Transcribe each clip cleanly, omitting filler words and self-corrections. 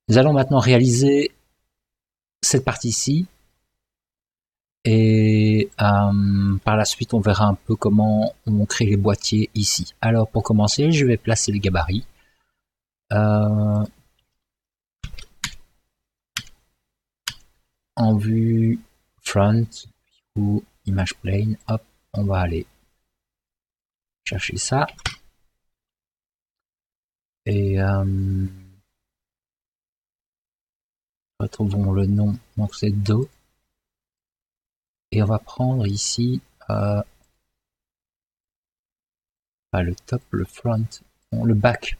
Nous allons maintenant réaliser cette partie-ci et par la suite on verra un peu comment on crée les boîtiers ici. Alors pour commencer, je vais placer les gabarits. En vue front ou image plane, hop, on va aller chercher ça. Et retrouvons le nom, donc c'est Do. Et on va prendre ici pas le top, le front, le back.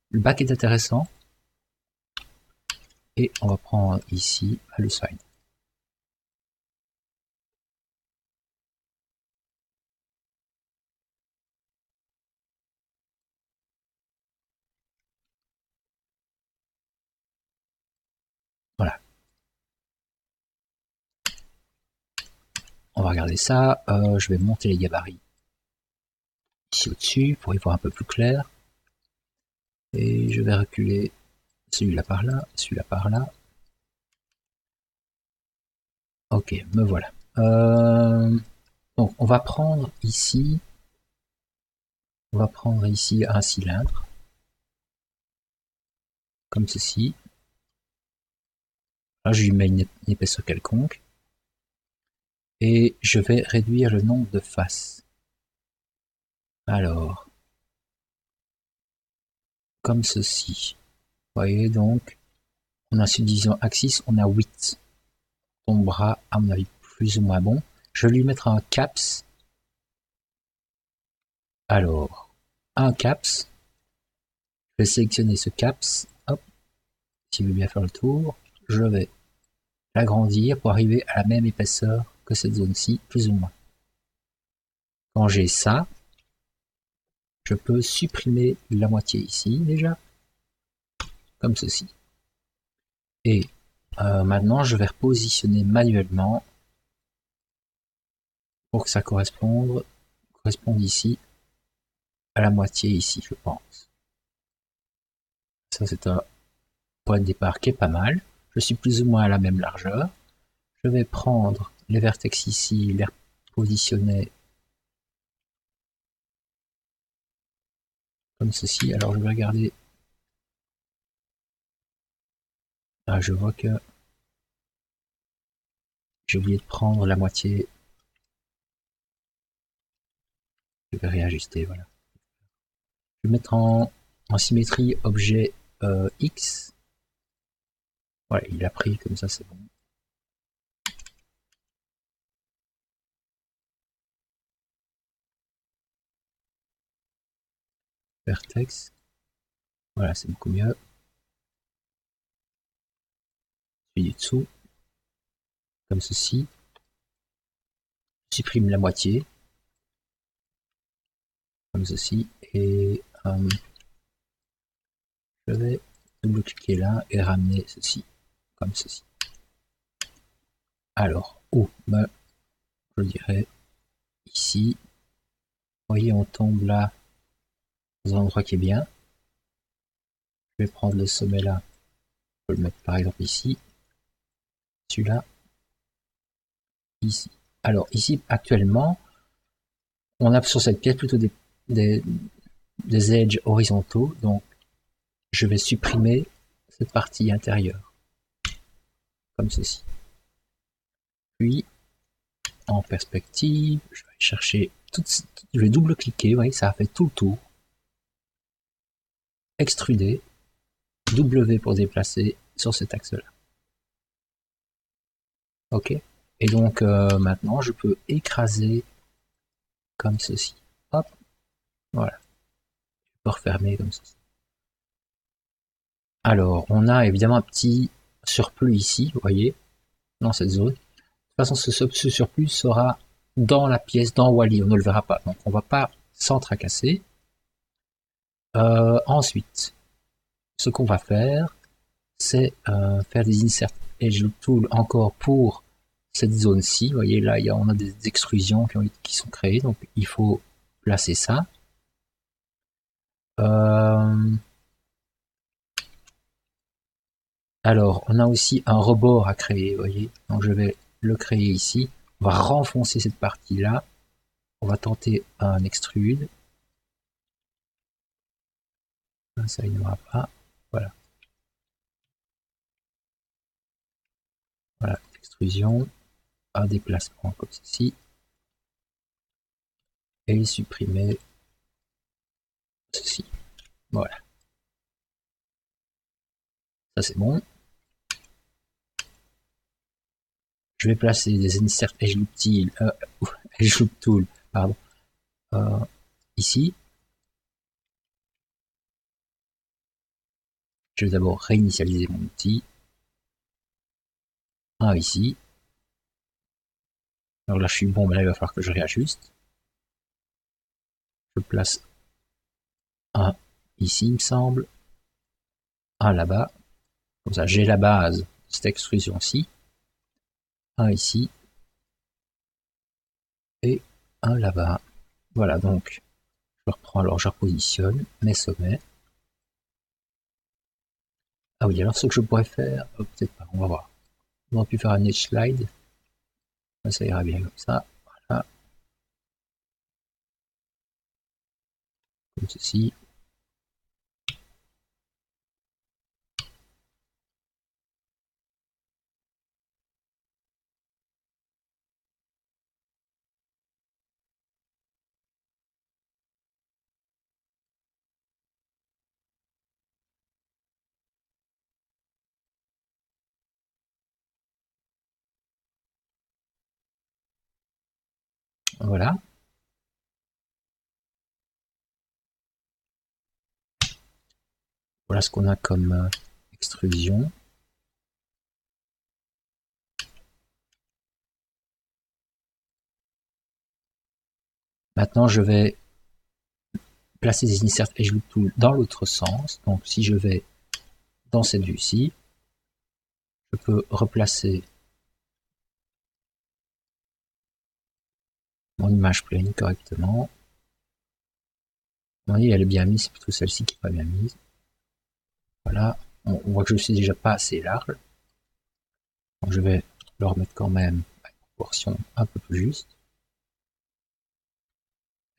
Le back est intéressant. Et on va prendre ici le side. Voilà. On va regarder ça. Je vais monter les gabarits ici au-dessus pour y voir un peu plus clair. Et je vais reculer celui-là par là, celui-là par là. Ok, me voilà. Donc on va prendre ici un cylindre comme ceci. Là je lui mets une épaisseur quelconque et je vais réduire le nombre de faces. Alors comme ceci. Vous voyez donc on a subdivision axis, on a 8. Tombera à mon avis plus ou moins bon. Je vais lui mettre un caps. Alors un caps. Je vais sélectionner ce caps. Hop. S'il veut bien faire le tour, je vais l'agrandir pour arriver à la même épaisseur que cette zone-ci, plus ou moins. Quand j'ai ça, je peux supprimer la moitié ici déjà, comme ceci. Et maintenant, je vais repositionner manuellement pour que ça corresponde ici à la moitié ici, je pense. Ça, c'est un point de départ qui est pas mal. Je suis plus ou moins à la même largeur. Je vais prendre les vertex ici, les repositionner comme ceci. Alors, je vais regarder. Ah, je vois que j'ai oublié de prendre la moitié. Je vais réajuster, voilà. Je vais mettre en symétrie objet X. Voilà, il a pris comme ça, c'est bon. Vertex. Voilà, c'est beaucoup mieux. Celui du dessous. Comme ceci. Je supprime la moitié. Comme ceci. Et je vais double-cliquer là et ramener ceci. Comme ceci. Alors, où je dirais ici. Vous voyez, on tombe là dans un endroit qui est bien. Je vais prendre le sommet là. Je peux le mettre par exemple ici. Celui-là. Ici. Alors ici, actuellement, on a sur cette pièce plutôt des edges horizontaux. Donc, je vais supprimer cette partie intérieure. Comme ceci. Puis, en perspective, je vais chercher je vais double-cliquer, vous voyez, ça a fait tout le tour. Extruder. W pour déplacer sur cet axe-là. Ok. Et donc, maintenant, je peux écraser comme ceci. Hop. Voilà. Je peux refermer comme ceci. Alors, on a évidemment un petit surplus ici, vous voyez, dans cette zone. De toute façon, ce surplus sera dans la pièce, dans Wally, on ne le verra pas. Donc, on ne va pas s'en tracasser. Ensuite, ce qu'on va faire, c'est faire des insert edge tool encore pour cette zone-ci. Vous voyez, là, on a des extrusions qui sont créées, donc il faut placer ça. Alors, on a aussi un rebord à créer, vous voyez. Donc, je vais le créer ici. On va renfoncer cette partie-là. On va tenter un extrude. Ça, il n'y aura pas. Voilà. Voilà, extrusion. Un déplacement comme ceci. Et supprimer ceci. Voilà. Ça, c'est bon. Je vais placer des insert edge loop tool, pardon, ici. Je vais d'abord réinitialiser mon outil. Un ici. Alors là, je suis bon, mais là, il va falloir que je réajuste. Je place un ici, il me semble. Un là-bas. Comme ça, j'ai la base de cette extrusion-ci. Un ici. Et un là-bas. Voilà, donc, je reprends, alors je repositionne mes sommets. Ah oui, alors ce que je pourrais faire, peut-être pas, on va voir. On aurait pu faire un edge slide. Ça ira bien comme ça. Voilà. Comme ceci. Voilà. Voilà ce qu'on a comme extrusion. Maintenant, je vais placer des insert edge loop tool dans l'autre sens. Donc, si je vais dans cette vue-ci, je peux replacer mon image plane correctement. Vous voyez, elle est bien mise, c'est plutôt celle-ci qui n'est pas bien mise. Voilà, on voit que je suis déjà pas assez large. Donc, je vais le remettre quand même à une proportion un peu plus juste.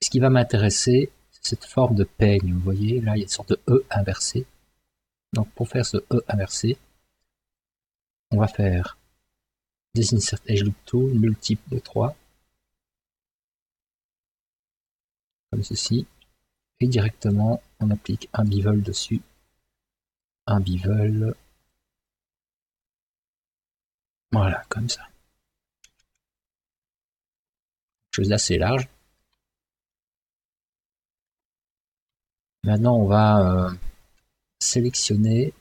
Ce qui va m'intéresser, c'est cette forme de peigne. Vous voyez, là, il y a une sorte de E inversé. Donc, pour faire ce E inversé, on va faire des insert edge loop tool multiples de 3. Comme ceci. Et directement, on applique un bevel dessus. Un bevel. Voilà, comme ça. Chose assez large. Maintenant, on va sélectionner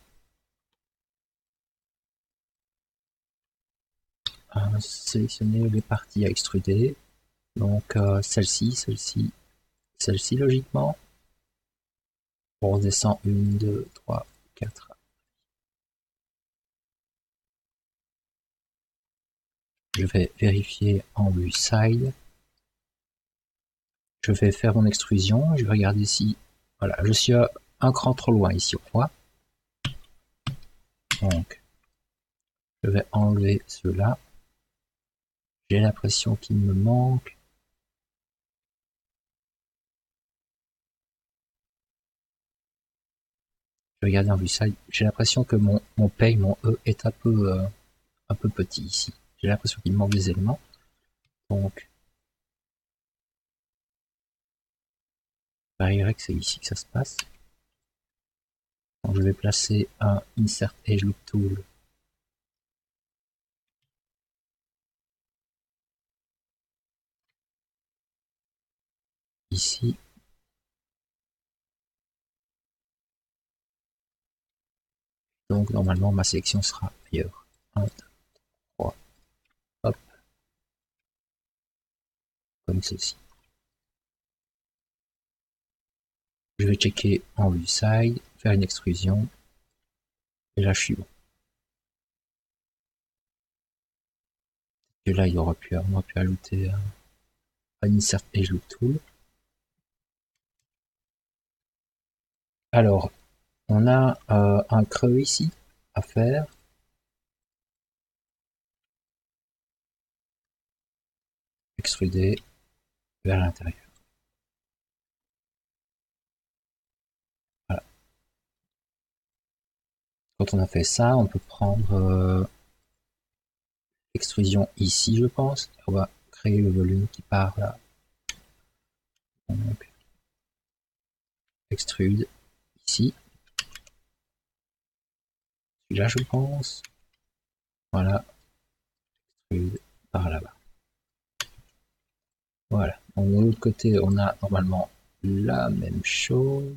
les parties à extruder. Donc celle-ci, celle-ci, celle-ci logiquement. On redescend 1, 2, 3, 4. Je vais vérifier en vue side. Je vais faire mon extrusion. Je vais regarder si... Voilà, je suis un cran trop loin ici, on voit. Donc, je vais enlever ceux-là. J'ai l'impression qu'il me manque. Je vais regarder en vue side. J'ai l'impression que mon pay, mon E est un peu petit ici. J'ai l'impression qu'il me manque des éléments. Donc, je que c'est ici que ça se passe. Donc, je vais placer un Insert Edge Loop Tool ici. Donc, normalement, ma sélection sera ailleurs. 1, 2, 3, hop, comme ceci. Je vais checker en vue side, faire une extrusion, et là, je suis bon. Et là, on aurait pu ajouter un Insert Edge Loop Tool. Alors, on a un creux ici à faire. extruder vers l'intérieur. Voilà. Quand on a fait ça, on peut prendre l'extrusion ici, je pense. On va créer le volume qui part là. Donc, extrude ici. Celui-là, je pense. Voilà. Extrude par là-bas. Voilà. Donc, de l'autre côté, on a normalement la même chose.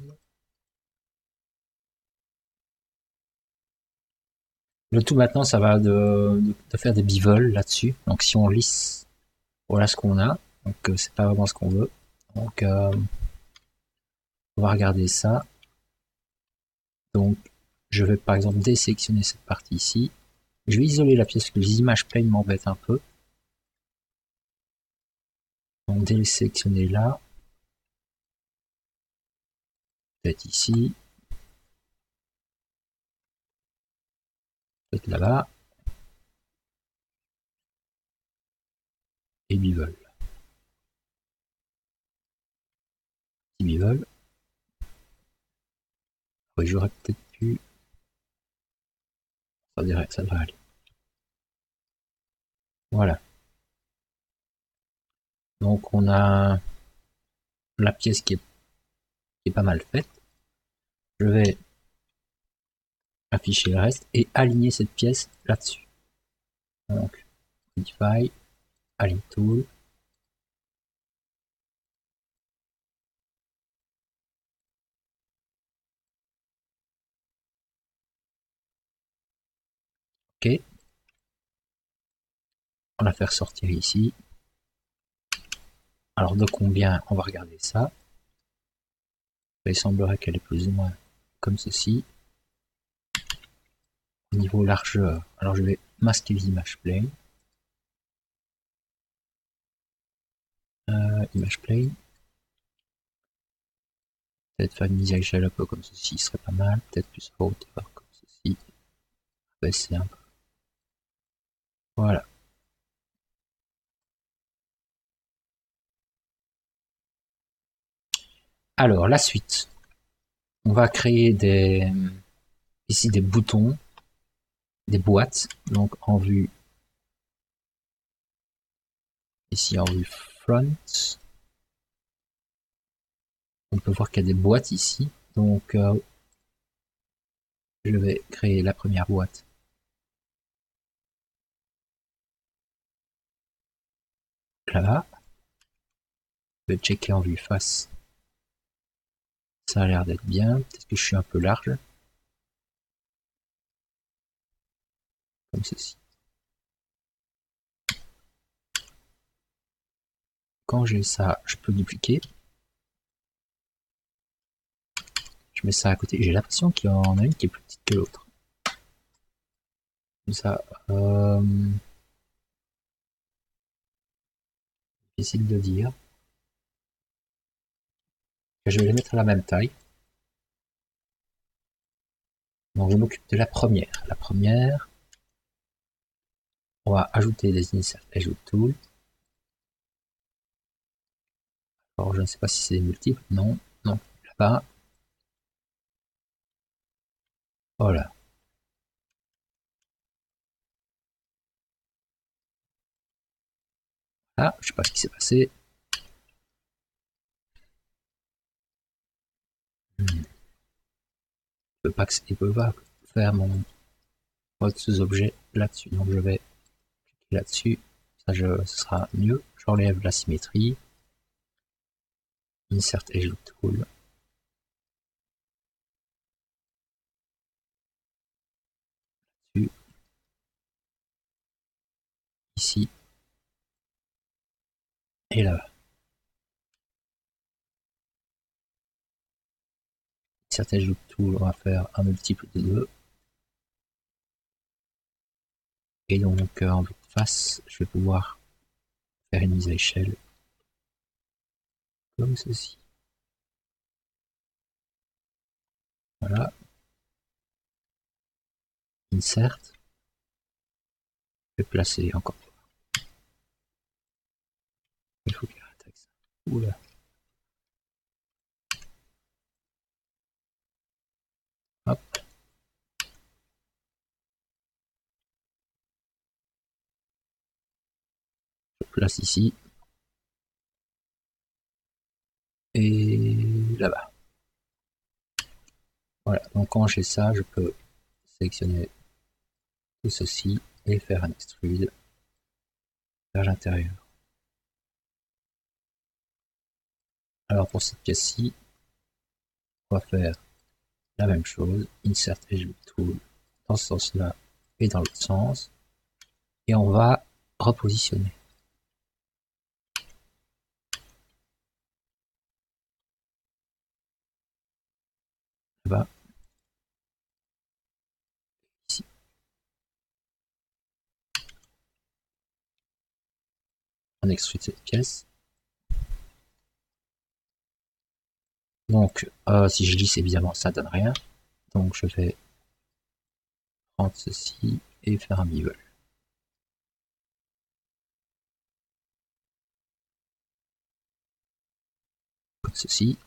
Le tout maintenant, ça va de faire des bivoles là-dessus. Donc si on lisse, voilà ce qu'on a. Donc c'est pas vraiment ce qu'on veut. Donc on va regarder ça. Donc je vais par exemple désélectionner cette partie ici. Je vais isoler la pièce que les images plane m'embêtent un peu. Donc désélectionner là. Peut-être ici. Peut-être là-bas. Et bivol. Petit bivol. Oui, j'aurais peut-être pu. Ça devrait aller. Voilà. Donc on a la pièce qui est pas mal faite. Je vais afficher le reste et aligner cette pièce là-dessus. Donc, Modify, Align Tool. OK. On va faire sortir ici. Alors de combien on va regarder ça. Il semblerait qu'elle est plus ou moins comme ceci. Au niveau largeur, alors je vais masquer les images plane. Image plane. Peut-être faire une mise à échelle un peu comme ceci, serait pas mal. Peut-être plus à hauteur comme ceci. Baisser un peu. Voilà. Alors la suite. On va créer ici des boutons, des boîtes. Donc en vue ici en vue front. On peut voir qu'il y a des boîtes ici. Donc je vais créer la première boîte. Là-bas. Je vais checker en vue face. Ça a l'air d'être bien. Peut-être que je suis un peu large. Comme ceci. Quand j'ai ça, je peux dupliquer. Je mets ça à côté. J'ai l'impression qu'il y en a une qui est plus petite que l'autre. Comme ça. Difficile de dire. Je vais les mettre à la même taille. Donc je m'occupe de la première. La première, on va ajouter des insert ajout tool. Alors je ne sais pas si c'est multiple. Non, non. Là-bas. Voilà. Ah, je sais pas ce qui s'est passé. Il peut pas faire mon mode sous-objet là-dessus. Donc je vais cliquer là-dessus. Ça, ce sera mieux. J'enlève la symétrie. Insert Edge Tool. Ici. Et là. Insert Edge Tool, on va faire un multiple de 2. Et donc en face, je vais pouvoir faire une mise à échelle. Comme ceci. Voilà. Insert. Je vais placer encore. Oula. Hop. Je place ici. Et là-bas. Voilà, donc quand j'ai ça, je peux sélectionner tout ceci et faire un extrude vers l'intérieur. Alors pour cette pièce-ci, on va faire la même chose, Insert Edge Tool dans ce sens-là et dans l'autre sens, et on va repositionner. Là-bas, ici. On extrude cette pièce. Donc, si je lisse, évidemment, ça donne rien. Donc, je vais prendre ceci et faire un bevel. Comme ceci.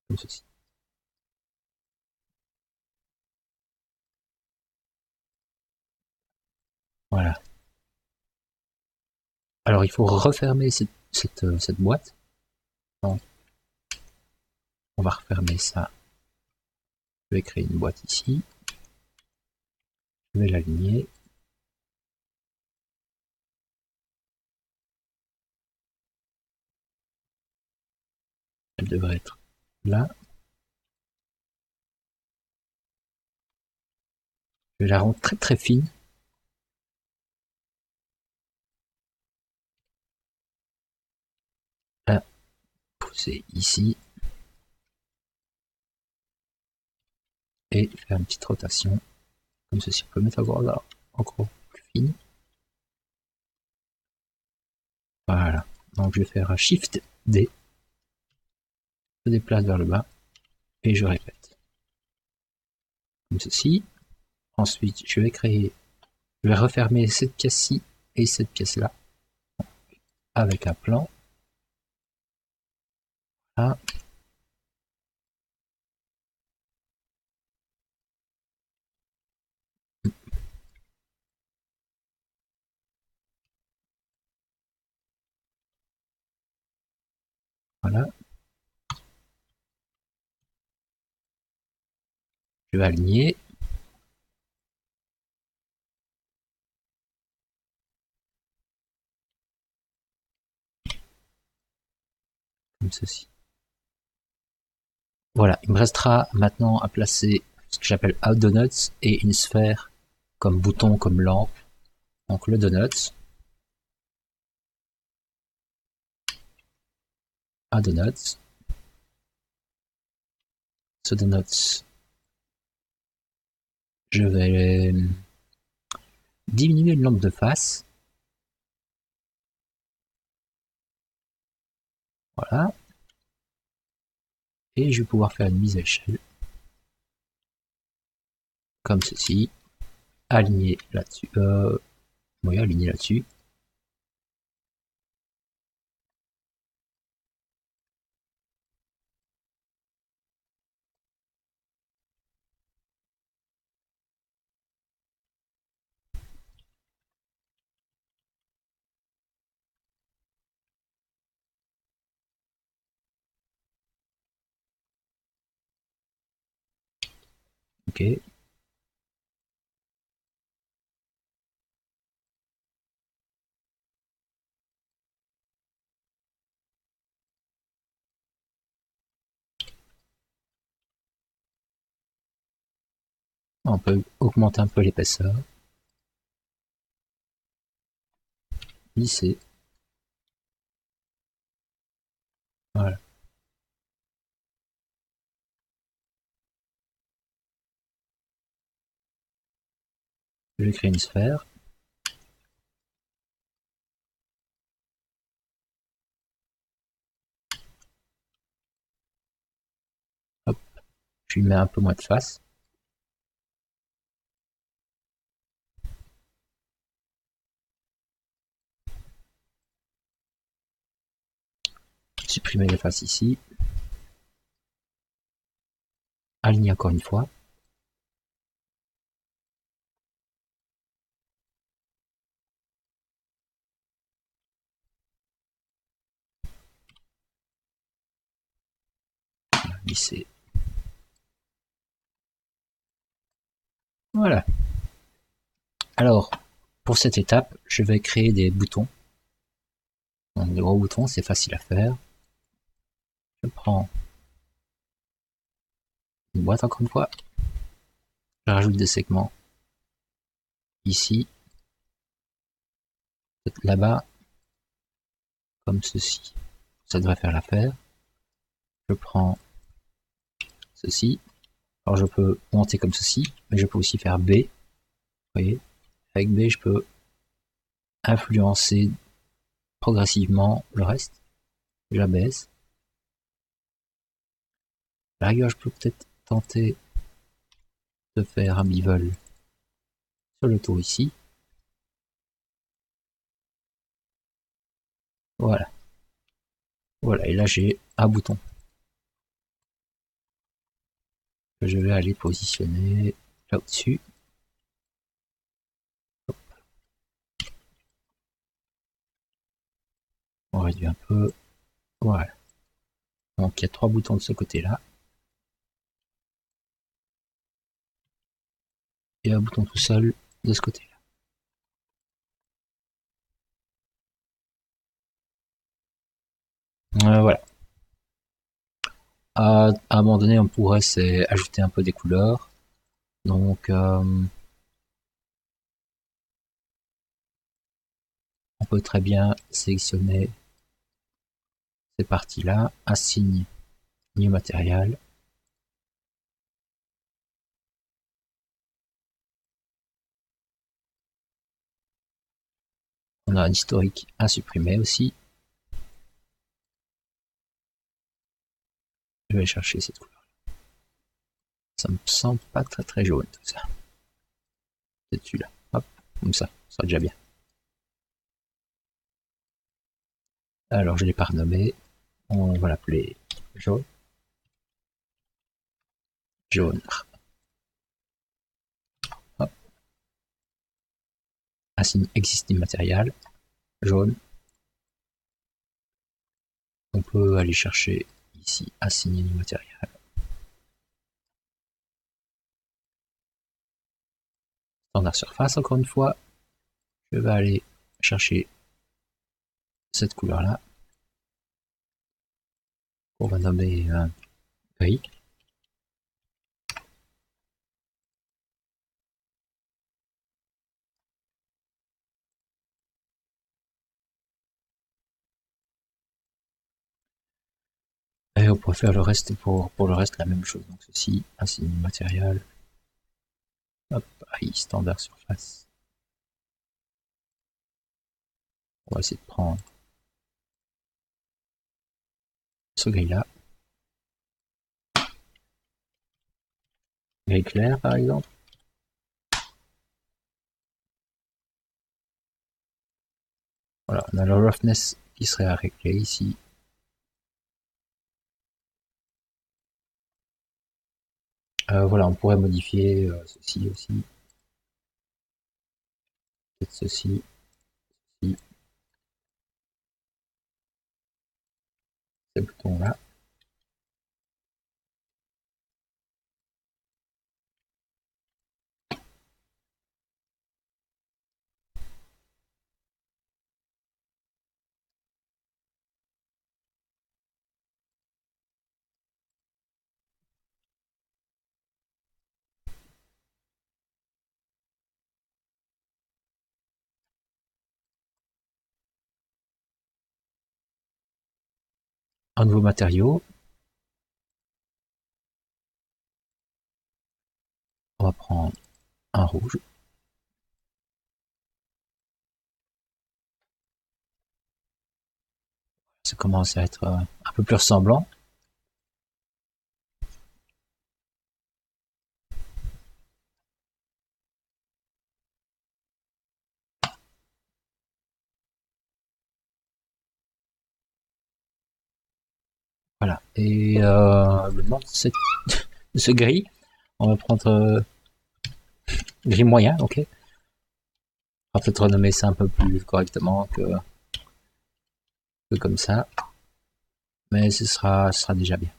Comme ceci. Voilà. Alors, il faut refermer cette boîte. Donc, on va refermer ça. Je vais créer une boîte ici. Je vais l'aligner. Elle devrait être là. Je vais la rendre très très fine. La poser ici. Et faire une petite rotation. Comme ceci. On peut mettre à voir là encore plus fine. Voilà. Donc je vais faire un Shift D. Je déplace vers le bas. Et je répète. Comme ceci. Ensuite, je vais refermer cette pièce-ci et cette pièce-là. Avec un plan. Là. Voilà. Je vais aligner. Comme ceci. Voilà, il me restera maintenant à placer ce que j'appelle un donut et une sphère comme bouton, comme lampe. Donc le donut, un donut, ce donut, je vais diminuer le nombre de faces. Voilà. Et je vais pouvoir faire une mise à échelle. Comme ceci. Aligner là-dessus. Oui, aligner là-dessus. Ok. On peut augmenter un peu l'épaisseur. Lisser. Voilà. Je vais créer une sphère. Je lui mets un peu moins de face. Supprimer les faces ici. Aligner encore une fois. Lisser. Voilà. Alors, pour cette étape, je vais créer des boutons. Donc, des gros boutons, c'est facile à faire. Je prends une boîte encore une fois. Je rajoute des segments ici, là-bas, comme ceci. Ça devrait faire l'affaire. Je prends ceci. Alors je peux monter comme ceci, mais je peux aussi faire B. Vous voyez, avec B, je peux influencer progressivement le reste. J'abaisse. À la rigueur, je peux peut-être tenter de faire un bevel sur le tour ici. Voilà. Voilà, et là j'ai un bouton que je vais aller positionner là au-dessus. On réduit un peu. Voilà. Donc il y a 3 boutons de ce côté-là. Et un bouton tout seul de ce côté-là. Voilà. À un moment donné, on pourrait ajouter un peu des couleurs. Donc, on peut très bien sélectionner ces parties-là, assigner New Material. On a un historique à supprimer aussi. Je vais chercher cette couleur. Ça me semble pas très jaune tout ça. C'est celui-là. Hop, comme ça sera déjà bien. Alors je l'ai pas renommé. On va l'appeler jaune. Jaune. Hop. Assign existing material. Jaune. On peut aller chercher ici assigner new material. Standard surface encore une fois. Je vais aller chercher cette couleur-là. On va nommer gris. Et on pourrait faire le reste pour le reste la même chose. Donc ceci, assigner matériel. Hop, standard surface. On va essayer de prendre ce gris-là. Gris clair par exemple. Voilà, on a le roughness qui serait à régler ici. Voilà, on pourrait modifier ceci aussi. Peut-être ceci. Ces boutons-là. Un nouveau matériau. On va prendre un rouge. Ça commence à être un peu plus ressemblant. Voilà. Et le nom de ce gris, on va prendre gris moyen, ok. On va peut-être renommer ça un peu plus correctement que comme ça. Mais ce sera déjà bien.